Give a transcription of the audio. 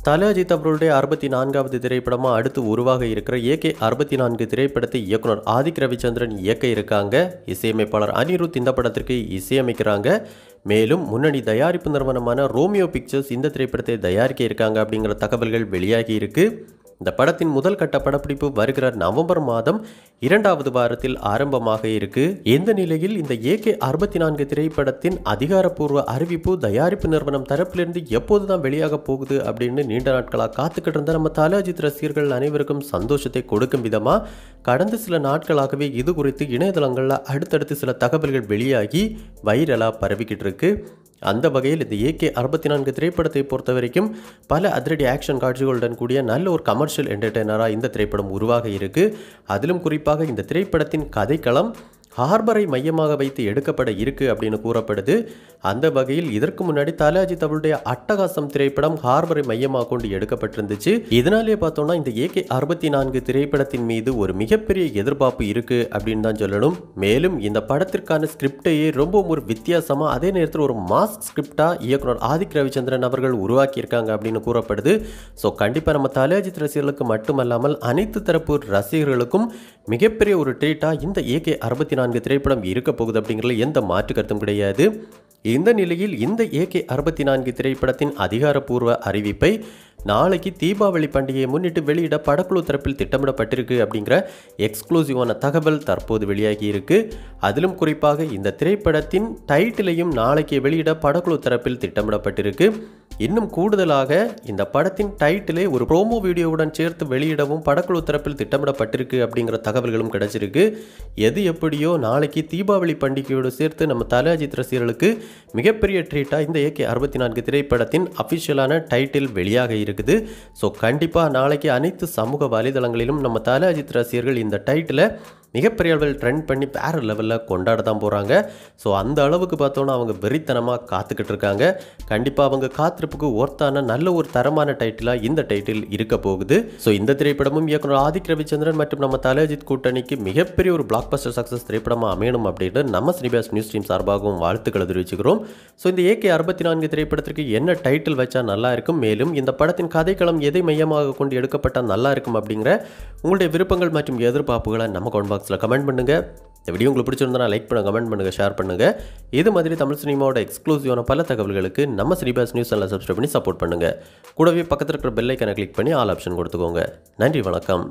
தல அஜித் அவர்களுடைய 64வது திரைப்படமாக அடுத்து உருவாக இருக்கிற ஏகே 64 திரைப்படத்தை இயக்குனர் ஆதிக் ரவிச்சந்திரன் இயக்க இருக்காங்க. இசையமைப்பாளர் அனிருத் இந்த படத்திற்கு இசையமைக்கிறாங்க. மேலும் முன்னணி தயாரிப்பு நிறுவனமான ரோமியோ பிக்சர்ஸ் இந்த திரைப்படத்தை தயாரிக்க இருக்காங்க அப்படிங்கிற தகவல்கள் வெளியாகி இருக்கு. இந்த படத்தின் முதல் கட்ட படப்பிடிப்பு வருகிற நவம்பர் மாதம் 2வது வாரத்தில் ஆரம்பமாக இருக்கு. இந்த நிலையில் இந்த ஏகே 64 திரைப்படத்தின் அதிகாரப்பூர்வ அறிவிப்பு தயாரிப்பு நிறுவனம் தரப்பிலிருந்து எப்போதுதான் வெளியாக போகுது அப்படின்னு நீண்ட நாட்களாக காத்துக்கிட்டு இருந்த நம்ம தல அஜித் ரசிகர்கள் அனைவருக்கும் சந்தோஷத்தை கொடுக்கும் விதமா கடந்த சில நாட்களாகவே இது குறித்து இணையதளங்களில் அடுத்தடுத்து சில தகவல்கள் வெளியாகி வைரலாக பரவிக்கிட்டு இருக்கு. அந்த வகையில் இந்த ஏகே 64 திரைப்படத்தை பொறுத்த வரைக்கும் பல அதிரடி ஆக்ஷன் காட்சிகளுடன் கூடிய நல்ல ஒரு கமர்ஷியல் என்டர்டெய்னராக இந்த திரைப்படம் உருவாக இருக்கு. அதிலும் குறிப்பாக இந்த திரைப்படத்தின் கதைக்களம் ஹார்பரை மையமாக வைத்து எடுக்கப்பட இருக்கு அப்படின்னு கூறப்படுது. அந்த வகையில் இதற்கு முன்னாடி தல அஜித் அவருடைய அட்டகாசம் திரைப்படம் ஹார்பரை மையமாக கொண்டு எடுக்கப்பட்டிருந்துச்சு. இதனாலே பார்த்தோம்னா இந்த ஏகே 64 திரைப்படத்தின் மீது ஒரு மிகப்பெரிய எதிர்பார்ப்பு இருக்கு அப்படின்னு தான் சொல்லணும். மேலும் இந்த படத்திற்கான ஸ்கிரிப்டையே ரொம்ப ஒரு வித்தியாசமா அதே நேரத்தில் ஒரு மாஸ் ஸ்கிரிப்டா இயக்குனர் ஆதிக் ரவிச்சந்திரன் அவர்கள் உருவாக்கி இருக்காங்க அப்படின்னு கூறப்படுது. ஸோ கண்டிப்பாக நம்ம தல அஜித் ரசிகர்களுக்கு மட்டுமல்லாமல் அனைத்து தரப்பு ரசிகர்களுக்கும் மிகப்பெரிய ஒரு ட்ரீட்டா இந்த ஏகே 64 திரைப்படம் இருக்க போகுது அப்படிங்கிறதுல எந்த மாற்று கருத்தும் கிடையாது. இந்த நிலையில் இந்த ஏகே 64 திரைப்படத்தின் அதிகாரப்பூர்வ அறிவிப்பை நாளைக்கு தீபாவளி பண்டிகையை முன்னிட்டு வெளியிட படக்குழு தரப்பில் திட்டமிடப்பட்டிருக்கு அப்படிங்கிற எக்ஸ்க்ளூசிவான தகவல் தற்போது வெளியாகி இருக்கு. அதிலும் குறிப்பாக இந்த திரைப்படத்தின் டைட்டிலையும் நாளைக்கு வெளியிட படக்குழு தரப்பில் திட்டமிடப்பட்டிருக்கு. இன்னும் கூடுதலாக இந்த படத்தின் டைட்டிலை ஒரு ப்ரோமோ வீடியோவுடன் சேர்த்து வெளியிடவும் படக்குழு தரப்பில் திட்டமிடப்பட்டிருக்கு அப்படிங்கிற தகவல்களும் கிடைச்சிருக்கு. எது எப்படியோ நாளைக்கு தீபாவளி பண்டிகையோடு சேர்த்து நம்ம தல அஜித் ரசிகர்களுக்கு மிகப்பெரிய ட்ரீட்டாக இந்த ஏகே 64 திரைப்படத்தின் அஃபிஷியலான டைட்டில் வெளியாக இருக்குது. ஸோ கண்டிப்பாக நாளைக்கு அனைத்து சமூக வலைதளங்களிலும் நம்ம தல அஜித் ரசிகர்கள் இந்த டைட்டிலை மிகப்பெரிய அளவில் ட்ரெண்ட் பண்ணி வேறு லெவலில் கொண்டாட தான் போகிறாங்க. ஸோ அந்த அளவுக்கு பார்த்தோன்னா அவங்க வெறித்தனமாக காத்துக்கிட்டு இருக்காங்க. கண்டிப்பாக அவங்க காத்திருப்புக்கு ஒர்த்தான நல்ல ஒரு தரமான டைட்டிலாக இந்த டைட்டில் இருக்க போகுது. ஸோ இந்த திரைப்படமும் இயக்குனர் ஆதிக் ரவிச்சந்திரன் மற்றும் நம்ம தல அஜித் கூட்டணிக்கு மிகப்பெரிய ஒரு பிளாக் பஸ்டர் சக்ஸஸ் திரைப்படமாக அமையணும் அப்படின்னு நம்ம சினிபாஸ் நியூஸ் டீம் சார்பாகவும் வாழ்த்துக்களை தெரிவிச்சுக்கிறோம். ஸோ இந்த ஏகே 64 திரைப்படத்திற்கு என்ன டைட்டில் வச்சா நல்லா இருக்கும், மேலும் இந்த படத்தின் கதைக்களம் எதை மையமாக கொண்டு எடுக்கப்பட்டால் நல்லா இருக்கும் அப்படிங்கிற உங்களுடைய விருப்பங்கள் மற்றும் எதிர்பார்ப்புகளை நம்ம கமெண்ட் பாக்ஸில் கமெண்ட் பண்ணுங்க. இந்த வீடியோ உங்களுக்கு பிடிச்சிருந்தா லைக் பண்ணுங்க, கமெண்ட் பண்ணுங்க, ஷேர் பண்ணுங்க. இது மாதிரி தமிழ் சினிமாவோட எக்ஸ்க்ளூசிவான பல தகவல்களுக்கு நம்ம சினிபாஸ் நியூஸ் சேனலை சப்ஸ்கிரைப் பண்ணி சப்போர்ட் பண்ணுங்க. கூடவே பக்கத்தில் இருக்கிற பெல் ஐக்கனை கிளிக் பண்ணி ஆல் ஆப்ஷன் கொடுத்துக்கோங்க. நன்றி, வணக்கம்.